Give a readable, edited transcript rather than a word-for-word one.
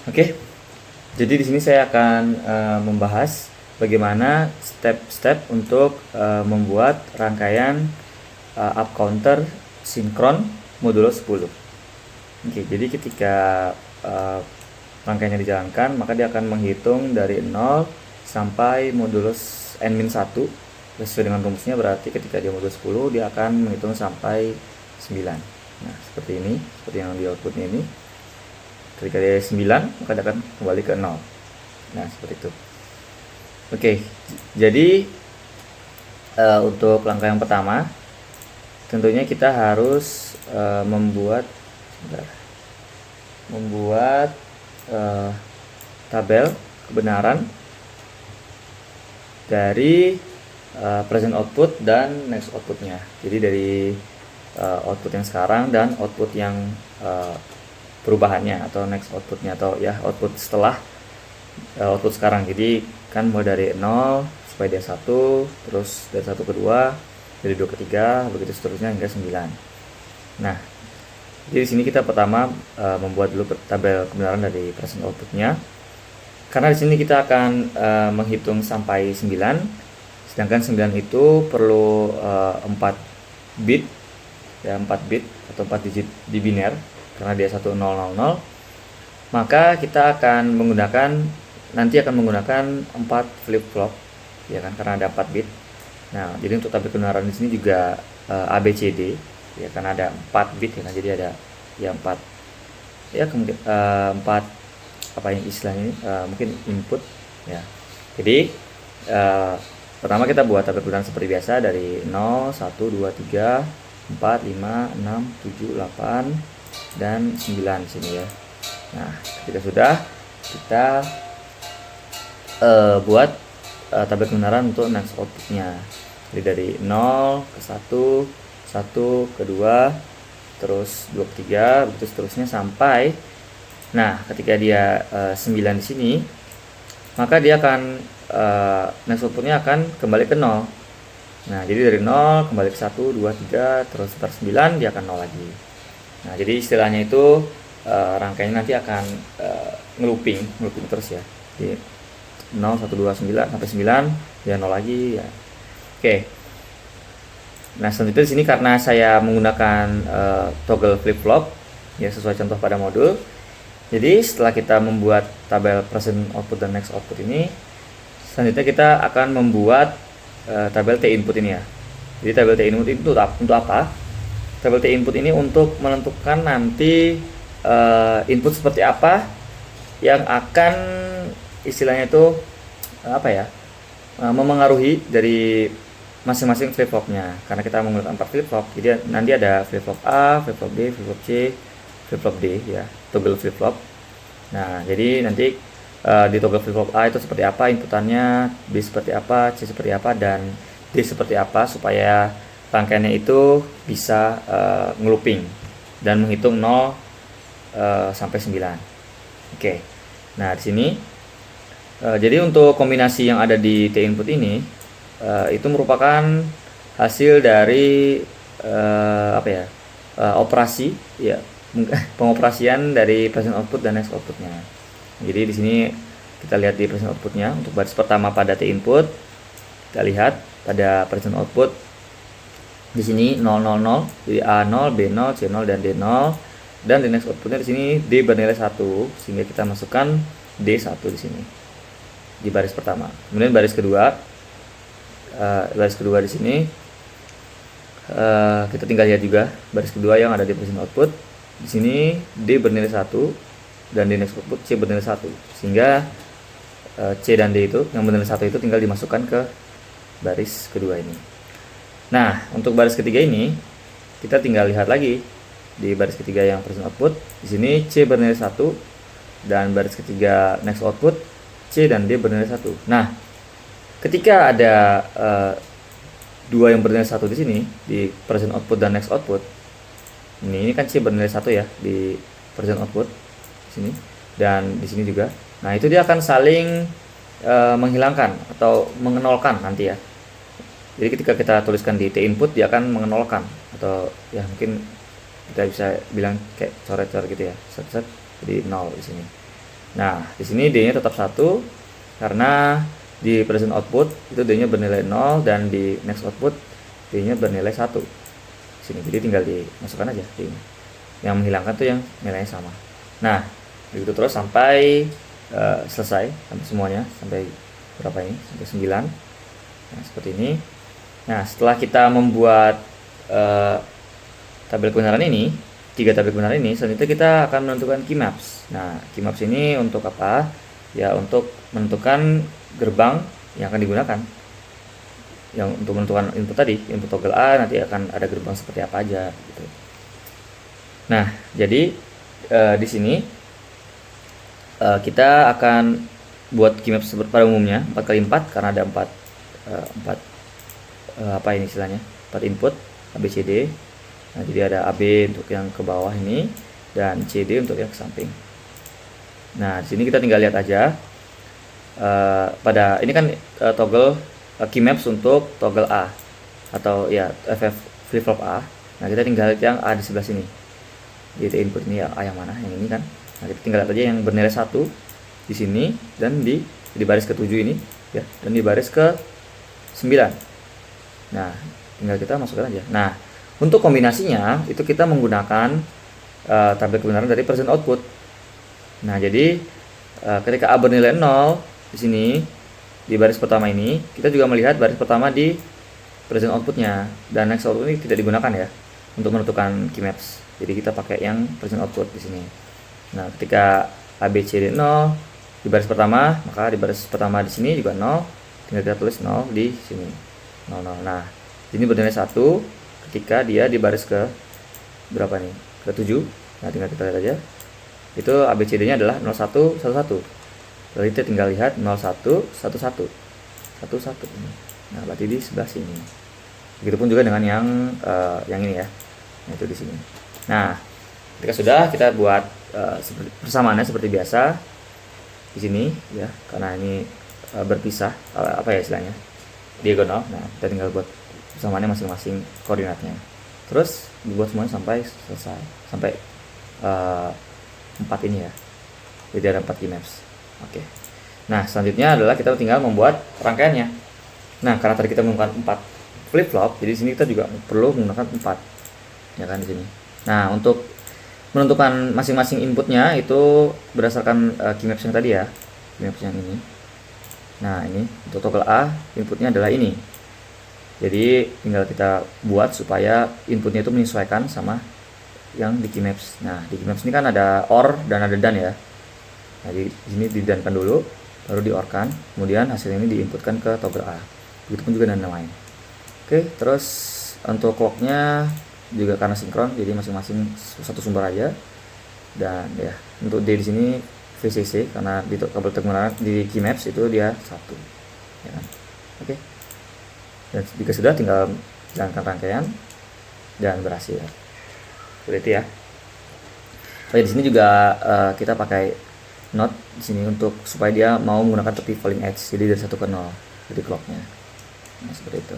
Oke, jadi di sini saya akan membahas bagaimana step-step untuk membuat rangkaian up counter sinkron modulo 10. Oke, jadi ketika rangkaiannya dijalankan, maka dia akan menghitung dari 0 sampai modulus n-1. Sesuai dengan rumusnya, berarti ketika dia modulus 10, dia akan menghitung sampai 9. Nah, seperti ini, seperti yang di outputnya ini. Ketika dia 9, maka dia akan kembali ke 0. Nah, seperti itu. Oke, jadi untuk langkah yang pertama, tentunya kita harus membuat tabel kebenaran dari present output dan next outputnya. Jadi dari output yang sekarang dan output yang perubahannya atau next outputnya, atau ya output setelah output sekarang. Jadi kan mulai dari 0 supaya dia 1, terus dari 1 ke 2, dari 2 ke 3, begitu seterusnya hingga 9. Nah, jadi di sini kita pertama membuat dulu tabel kebenaran dari present outputnya. Karena di sini kita akan menghitung sampai 9, sedangkan 9 itu perlu 4 bit, ya 4 bit atau 4 digit di biner, karena dia 1000. Maka kita akan nanti akan menggunakan 4 flip flop, ya kan, karena ada 4 bit. Nah, jadi untuk tabel kebenaran di sini juga ABCD, ya karena ada 4 bit, ya kan, jadi ada ya 4, ya kemudian 4 apa yang istilahnya ini, mungkin input, ya. Jadi pertama kita buat tabel kebenaran seperti biasa dari 0, 1, 2, 3, 4, 5, 6, 7, 8 dan 9 di sini, ya. Nah, ketika sudah, kita buat tabel kebenaran untuk next outputnya. Jadi dari 0 ke 1, 1 ke 2, terus 2 ke 3, begitu seterusnya sampai, nah ketika dia 9 di sini, maka dia akan next outputnya akan kembali ke 0. Nah, jadi dari 0 kembali ke 1, 2, 3, terus setelah 9 dia akan 0 lagi. Nah, jadi istilahnya itu rangkaiannya nanti akan ngelooping terus, ya. Jadi 0, 1, 2, 9 sampai 9 dia 0 lagi, ya. Oke. Nah, selanjutnya di sini karena saya menggunakan toggle flip flop, ya sesuai contoh pada modul. Jadi setelah kita membuat tabel present output dan next output ini, selanjutnya kita akan membuat tabel T input ini, ya. Jadi tabel T input itu untuk apa? Tabel T input ini untuk menentukan nanti input seperti apa yang akan istilahnya itu memengaruhi dari masing-masing flip flopnya. Karena kita menggunakan 4 flip flop, jadi nanti ada flip flop A, flip flop B, flip flop C, flip flop D, ya, toggle flip flop. Nah, jadi nanti di toggle flip flop A itu seperti apa inputannya, B seperti apa, C seperti apa, dan D seperti apa, supaya rangkaiannya itu bisa ngelooping dan menghitung 0 sampai 9. Oke. Nah, di sini jadi untuk kombinasi yang ada di T input ini itu merupakan hasil dari operasi, ya, pengoperasian dari present output dan next outputnya. Jadi di sini kita lihat di present outputnya, untuk baris pertama pada T input, kita lihat pada present output di sini 0, 0, 0, jadi A0, B0, C0 dan D0, dan di next outputnya di sini D bernilai 1, sehingga kita masukkan D1 di sini di baris pertama. Kemudian baris kedua di sini kita tinggal lihat juga baris kedua yang ada di present output. Di sini D bernilai 1 dan di next output C bernilai 1, sehingga C dan D itu yang bernilai 1 itu tinggal dimasukkan ke baris kedua ini. Nah, untuk baris ketiga ini kita tinggal lihat lagi di baris ketiga yang present output. Di sini C bernilai 1 dan baris ketiga next output C dan D bernilai 1. Nah, ketika ada dua yang bernilai 1 di sini di present output dan next output, ini kan C bernilai 1, ya, di present output di sini dan di sini juga. Nah, itu dia akan saling menghilangkan atau mengenolkan nanti, ya. Jadi ketika kita tuliskan di T input, dia akan mengenolkan, atau ya mungkin kita bisa bilang kayak coret-coret gitu, ya, set-set, jadi 0 di sini. Nah, di sini D-nya tetap 1 karena di present output itu D-nya bernilai 0 dan di next output D-nya bernilai 1. Sini jadi tinggal dimasukkan aja D-nya. Yang menghilangkan tuh yang nilainya sama. Nah, begitu terus sampai selesai sampai semuanya, sampai berapa ini? Sampai 9. Nah, seperti ini. Nah, setelah kita membuat tabel kebenaran ini, 3 tabel kebenaran ini, selanjutnya kita akan menentukan key maps. Nah, key maps ini untuk apa? Ya, untuk menentukan gerbang yang akan digunakan. Yang untuk menentukan input tadi, input toggle A nanti akan ada gerbang seperti apa aja gitu. Nah, jadi di sini kita akan buat key maps pada umumnya 4x4 karena ada 4 apa ini istilahnya? 4 input A B C D. Nah, jadi ada AB untuk yang ke bawah ini dan CD untuk yang ke samping. Nah, di sini kita tinggal lihat aja pada ini kan toggle key maps untuk toggle A atau ya FF flip flop A. Nah, kita tinggal lihat yang A di sebelah sini. Jadi input ini A yang mana? Yang ini kan. Nah, kita tinggal lihat aja yang bernilai 1 di sini dan di baris ke-7 ini ya, dan di baris ke-9. Nah, tinggal kita masukkan aja. Nah, untuk kombinasinya itu kita menggunakan tabel kebenaran dari present output. Nah, jadi ketika A bernilai 0 di sini di baris pertama ini, kita juga melihat baris pertama di present outputnya, dan next output ini tidak digunakan ya untuk menentukan key maps. Jadi kita pakai yang present output di sini. Nah, ketika A B C D 0 di baris pertama, maka di baris pertama di sini juga 0, tinggal kita tulis 0 di sini. 0 0. Nah, ini bernilai 1 ketika dia di baris ke berapa nih? Ke-7. Nah, tinggal kita lihat aja. Itu ABCD-nya adalah 01 11. Berarti kita tinggal lihat 01 11 11 ini. Nah, berarti di sebelah sini. Begitupun juga dengan yang ini ya. Nah, itu di sini. Nah, ketika sudah kita buat persamaannya seperti biasa di sini ya, karena ini berpisah apa ya istilahnya? Diagonal. Nah, kita tinggal buat persamaannya masing-masing koordinatnya. Terus dibuat semuanya sampai selesai, sampai 4 ini ya. Jadi ada 4 key maps. Oke. Nah, selanjutnya adalah kita tinggal membuat rangkaiannya. Nah, karena tadi kita menggunakan 4 flip flop, jadi di sini kita juga perlu menggunakan 4. Ya kan di sini. Nah, untuk menentukan masing-masing inputnya itu berdasarkan key maps yang tadi ya. Key maps yang ini. Nah, ini untuk toggle A inputnya adalah ini. Jadi tinggal kita buat supaya inputnya itu menyesuaikan sama yang di key maps. Nah, di key maps ini kan ada OR dan ada DAN ya. Nah, di sini di-DAN-kan dulu, baru di-OR-kan, kemudian hasil ini diinputkan ke toggle A. Begitupun juga dengan yang lain. Oke, terus untuk clock-nya juga karena sinkron, jadi masing-masing satu sumber aja. Dan ya, untuk D di sini VCC karena di kabel kebenaran di key maps itu dia 1. Ya kan? Oke. Dan jika sudah tinggal jalankan rangkaian dan berhasil. Seperti itu ya. Oke, di sini juga kita pakai not di sini untuk supaya dia mau menggunakan tepi falling edge, jadi dari 1 ke 0 jadi clocknya. Nah, seperti itu.